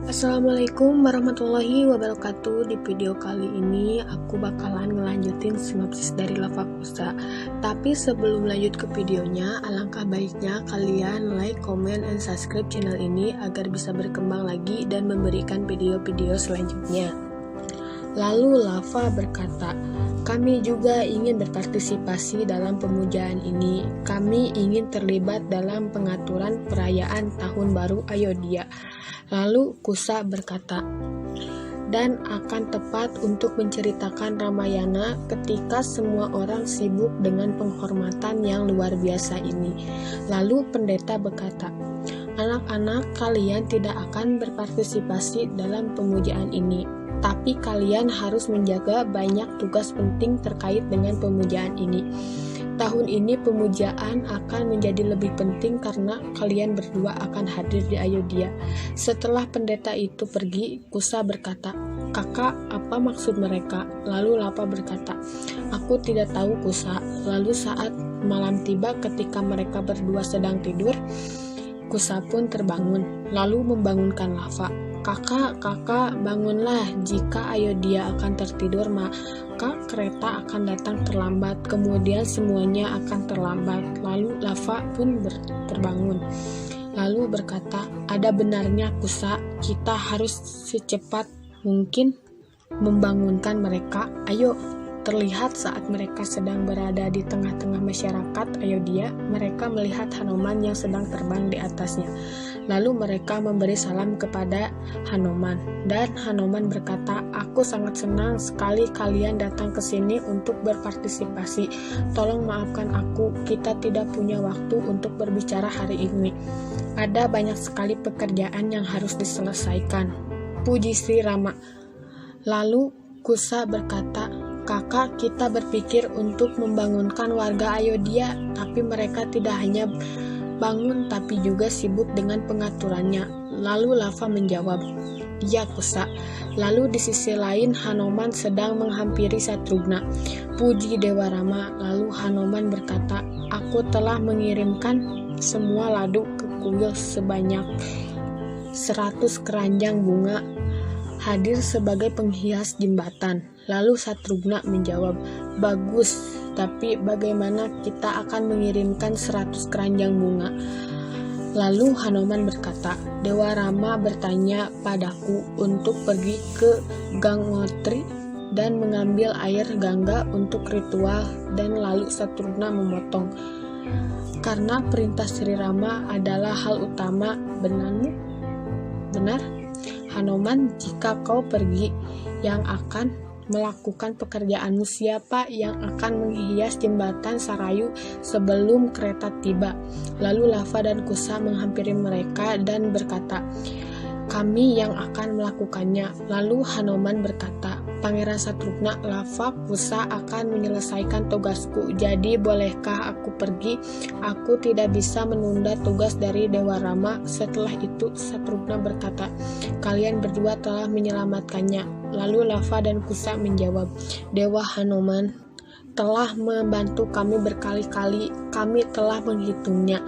Assalamualaikum warahmatullahi wabarakatuh. Di video kali ini aku bakalan ngelanjutin sinopsis dari Lava Kusa. Tapi sebelum lanjut ke videonya, alangkah baiknya kalian like, comment, and subscribe channel ini agar bisa berkembang lagi dan memberikan video-video selanjutnya. Lalu Lava berkata, "Kami juga ingin berpartisipasi dalam pemujaan ini. Kami ingin terlibat dalam pengaturan perayaan Tahun Baru Ayodhya." Lalu Kusa berkata, "Dan akan tepat untuk menceritakan Ramayana ketika semua orang sibuk dengan penghormatan yang luar biasa ini." Lalu pendeta berkata, "Anak-anak, kalian tidak akan berpartisipasi dalam pemujaan ini. Tapi kalian harus menjaga banyak tugas penting terkait dengan pemujaan ini. Tahun ini pemujaan akan menjadi lebih penting karena kalian berdua akan hadir di Ayodhya." Setelah pendeta itu pergi, Kusa berkata, "Kakak, apa maksud mereka?" Lalu Lava berkata, "Aku tidak tahu, Kusa." Lalu saat malam tiba ketika mereka berdua sedang tidur, Kusa pun terbangun, lalu membangunkan Lava. Kakak, bangunlah. Jika Ayodhya akan tertidur, maka kereta akan datang terlambat. Kemudian semuanya akan terlambat." Lalu Lava pun terbangun, lalu berkata, "Ada benarnya, Kusa. Kita harus secepat mungkin membangunkan mereka. Ayo." Terlihat saat mereka sedang berada di tengah-tengah masyarakat Ayodhya, mereka melihat Hanuman yang sedang terbang di atasnya. Lalu mereka memberi salam kepada Hanuman, dan Hanuman berkata, "Aku sangat senang sekali kalian datang ke sini untuk berpartisipasi. Tolong maafkan aku, kita tidak punya waktu untuk berbicara hari ini. Ada banyak sekali pekerjaan yang harus diselesaikan. Puji Sri Rama." Lalu Kusa berkata, "Kakak, kita berpikir untuk membangunkan warga Ayodhya, tapi mereka tidak hanya bangun tapi juga sibuk dengan pengaturannya." Lalu Lava menjawab, "Ya, Kusa." Lalu di sisi lain Hanuman sedang menghampiri Satrugna. Puji Dewa Rama. Lalu Hanuman berkata, "Aku telah mengirimkan semua ladu ke kuil sebanyak 100 keranjang bunga hadir sebagai penghias jembatan." Lalu Satrugna menjawab, "Bagus, tapi bagaimana kita akan mengirimkan 100 keranjang bunga?" Lalu Hanuman berkata, "Dewa Rama bertanya padaku untuk pergi ke Gangotri dan mengambil air Gangga untuk ritual." Dan lalu Satrugna memotong, "Karena perintah Sri Rama adalah hal utama, benar? Hanuman, jika kau pergi, yang akan melakukan pekerjaanmu, siapa yang akan menghias jembatan Sarayu sebelum kereta tiba?" Lalu Lava dan Kusa menghampiri mereka dan berkata, "Kami yang akan melakukannya." Lalu Hanuman berkata, "Pangeran Satrugna, Lava Kusa akan menyelesaikan tugasku. Jadi bolehkah aku pergi? Aku tidak bisa menunda tugas dari Dewa Rama." Setelah itu Satrugna berkata, "Kalian berdua telah menyelamatkannya." Lalu Lava dan Kusa menjawab, "Dewa Hanuman telah membantu kami berkali-kali. Kami telah menghitungnya."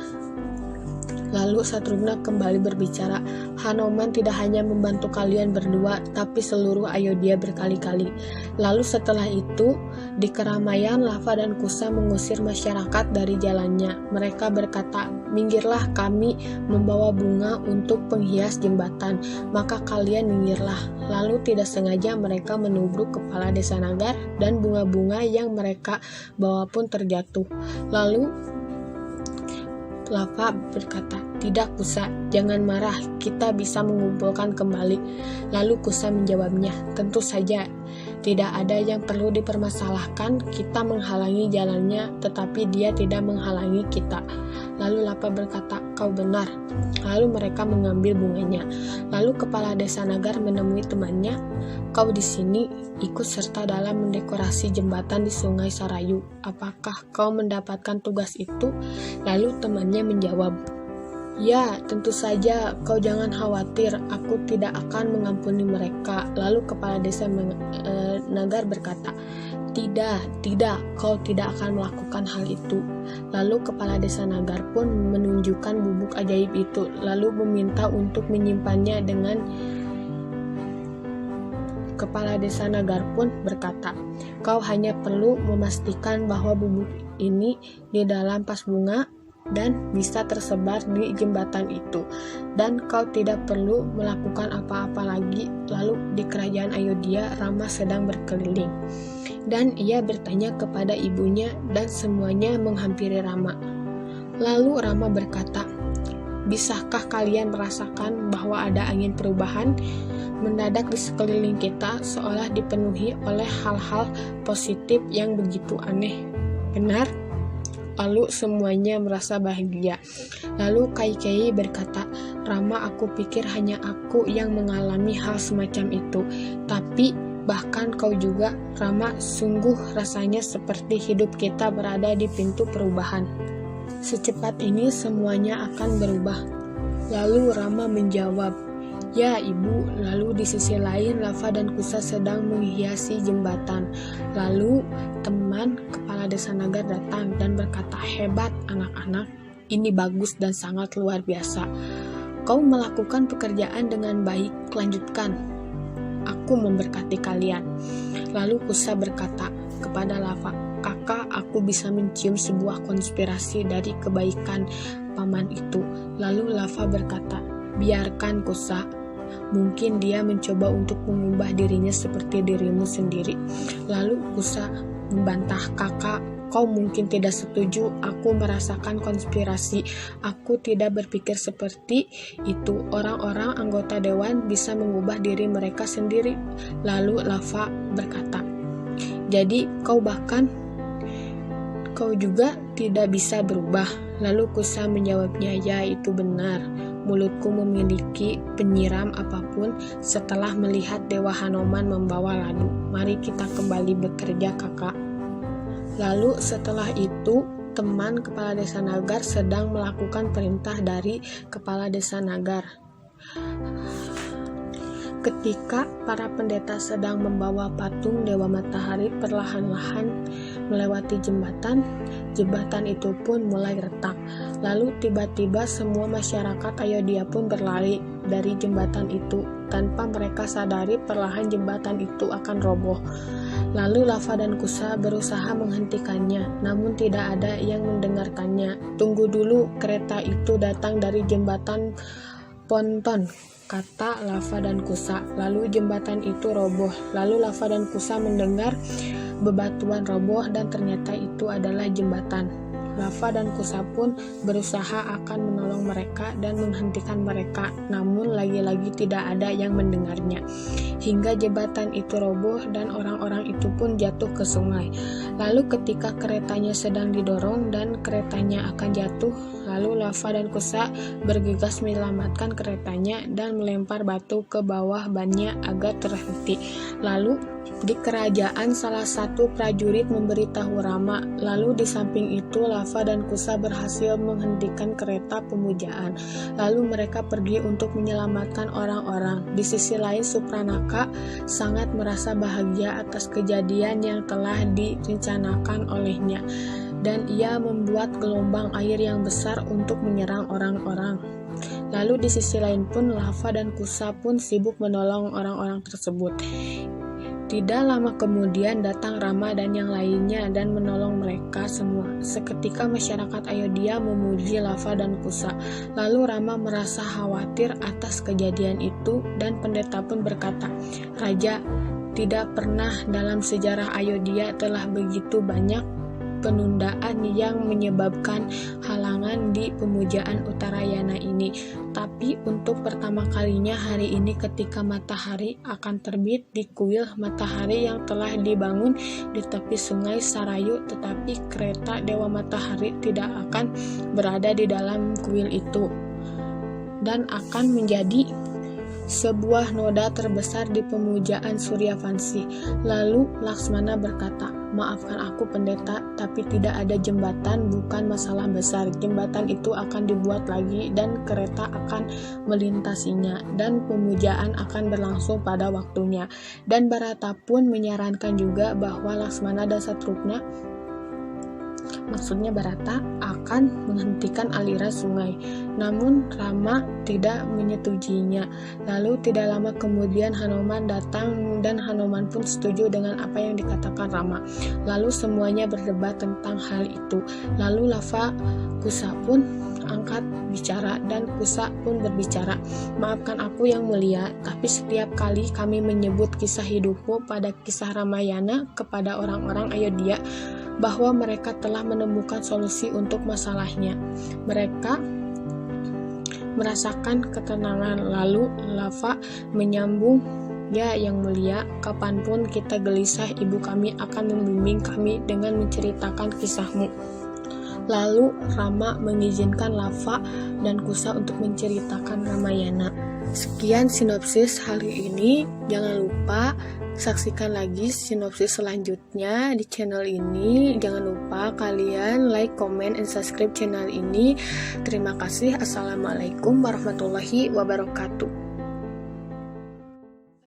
Lalu Satrugna kembali berbicara, "Hanuman tidak hanya membantu kalian berdua, tapi seluruh Ayodhya berkali-kali." Lalu setelah itu, di keramaian Lava dan Kusa mengusir masyarakat dari jalannya. Mereka berkata, "Minggirlah, kami membawa bunga untuk penghias jembatan, maka kalian minggirlah." Lalu tidak sengaja mereka menubruk kepala Desa Nagar, dan bunga-bunga yang mereka bawa pun terjatuh. Lalu Lava berkata, "Tidak, Kusa, jangan marah, kita bisa mengumpulkan kembali." Lalu Kusa menjawabnya, "Tentu saja, tidak ada yang perlu dipermasalahkan. Kita menghalangi jalannya, tetapi dia tidak menghalangi kita." Lalu Lava berkata, "Kau benar." Lalu mereka mengambil bunganya. Lalu kepala Desa Nagar menemui temannya, "Kau di sini ikut serta dalam mendekorasi jembatan di Sungai Sarayu. Apakah kau mendapatkan tugas itu?" Lalu temannya menjawab, "Ya, tentu saja. Kau jangan khawatir, aku tidak akan mengampuni mereka." Lalu kepala Desa Nagar berkata, Tidak, kau tidak akan melakukan hal itu." Lalu kepala Desa Nagar pun menunjukkan bubuk ajaib itu, lalu meminta untuk menyimpannya dengan Kepala Desa Nagar pun berkata, "Kau hanya perlu memastikan bahwa bubuk ini di dalam vas bunga dan bisa tersebar di jembatan itu, dan kau tidak perlu melakukan apa-apa lagi." Lalu di kerajaan Ayodhya, Rama sedang berkeliling, dan ia bertanya kepada ibunya, dan semuanya menghampiri Rama. Lalu Rama berkata, "Bisakah kalian merasakan bahwa ada angin perubahan mendadak di sekeliling kita, seolah dipenuhi oleh hal-hal positif yang begitu aneh?" "Benar." Lalu semuanya merasa bahagia. Lalu Kaikeyi berkata, "Rama, aku pikir hanya aku yang mengalami hal semacam itu, tapi bahkan kau juga, Rama. Sungguh rasanya seperti hidup kita berada di pintu perubahan. Secepat ini semuanya akan berubah." Lalu Rama menjawab, "Ya Ibu." Lalu di sisi lain Lava dan Kusa sedang menghiasi jembatan. Lalu teman kepala Desa Nagar datang dan berkata, "Hebat anak-anak, ini bagus dan sangat luar biasa. Kau melakukan pekerjaan dengan baik, lanjutkan. Aku memberkati kalian." Lalu Kusa berkata kepada Lava, "Kakak, aku bisa mencium sebuah konspirasi dari kebaikan paman itu." Lalu Lava berkata, "Biarkan Kusa. Mungkin dia mencoba untuk mengubah dirinya seperti dirimu sendiri." Lalu Kusa membantah, "Kakak, kau mungkin tidak setuju. Aku merasakan konspirasi. Aku tidak berpikir seperti itu. Orang-orang anggota dewan bisa mengubah diri mereka sendiri." Lalu Lava berkata, "Jadi kau juga tidak bisa berubah?" Lalu Kusa menjawabnya, "Ya, itu benar. Mulutku memiliki penyiram apapun setelah melihat Dewa Hanuman membawa ladu. Mari kita kembali bekerja, kakak." Lalu setelah itu, teman kepala Desa Nagar sedang melakukan perintah dari kepala Desa Nagar. Ketika para pendeta sedang membawa patung Dewa Matahari perlahan-lahan melewati jembatan itu pun mulai retak. Lalu tiba-tiba semua masyarakat Ayodhya pun berlari dari jembatan itu. Tanpa mereka sadari, perlahan jembatan itu akan roboh. Lalu Lava dan Kusa berusaha menghentikannya, namun tidak ada yang mendengarkannya. "Tunggu dulu, kereta itu datang dari jembatan ponton," kata Lava dan Kusa. Lalu jembatan itu roboh. Lalu Lava dan Kusa mendengar bebatuan roboh dan ternyata itu adalah jembatan. Lava dan Kusa pun berusaha akan menolong mereka dan menghentikan mereka, namun lagi-lagi tidak ada yang mendengarnya. Hingga jembatan itu roboh dan orang-orang itu pun jatuh ke sungai. Lalu ketika keretanya sedang didorong dan keretanya akan jatuh, lalu Lava dan Kusa bergegas menyelamatkan keretanya dan melempar batu ke bawah bannya agar terhenti. Lalu di kerajaan, salah satu prajurit memberitahu Rama. Lalu di samping itu Lava dan Kusa berhasil menghentikan kereta pemujaan. Lalu mereka pergi untuk menyelamatkan orang-orang. Di sisi lain, Supranaka sangat merasa bahagia atas kejadian yang telah direncanakan olehnya, dan ia membuat gelombang air yang besar untuk menyerang orang-orang. Lalu di sisi lain pun Lava dan Kusa pun sibuk menolong orang-orang tersebut. Tidak lama kemudian datang Rama dan yang lainnya dan menolong mereka semua. Seketika masyarakat Ayodhya memuji Lava dan Kusa. Lalu Rama merasa khawatir atas kejadian itu dan pendeta pun berkata, "Raja, tidak pernah dalam sejarah Ayodhya telah begitu banyak penundaan yang menyebabkan halangan di pemujaan Uttarayana ini. Tapi untuk pertama kalinya hari ini ketika matahari akan terbit di kuil matahari yang telah dibangun di tepi sungai Sarayu, tetapi kereta Dewa Matahari tidak akan berada di dalam kuil itu dan akan menjadi sebuah noda terbesar di pemujaan Suryavanshi." Lalu Laksmana berkata, "Maafkan aku pendeta, tapi tidak ada jembatan bukan masalah besar. Jembatan itu akan dibuat lagi dan kereta akan melintasinya dan pemujaan akan berlangsung pada waktunya." Dan Bharata pun menyarankan juga bahwa Laksmana dan Satrugna maksudnya Bharata, akan menghentikan aliran sungai. Namun Rama tidak menyetujuinya. Lalu tidak lama kemudian Hanuman datang dan Hanuman pun setuju dengan apa yang dikatakan Rama. Lalu semuanya berdebat tentang hal itu. Lalu Lava Kusa pun angkat bicara dan Kusa pun berbicara. Maafkan aku yang mulia, tapi setiap kali kami menyebut kisah hidupmu pada kisah Ramayana kepada orang-orang Ayodhya bahwa mereka telah menemukan solusi untuk masalahnya. Mereka merasakan ketenangan. Lalu Lava menyambung, ya yang mulia, kapanpun kita gelisah, ibu kami akan membimbing kami dengan menceritakan kisahmu. Lalu Rama mengizinkan Lava dan Kusa untuk menceritakan Ramayana. Sekian sinopsis hari ini. Jangan lupa saksikan lagi sinopsis selanjutnya di channel ini. Jangan lupa kalian like, comment, and subscribe channel ini. Terima kasih. Assalamualaikum warahmatullahi wabarakatuh.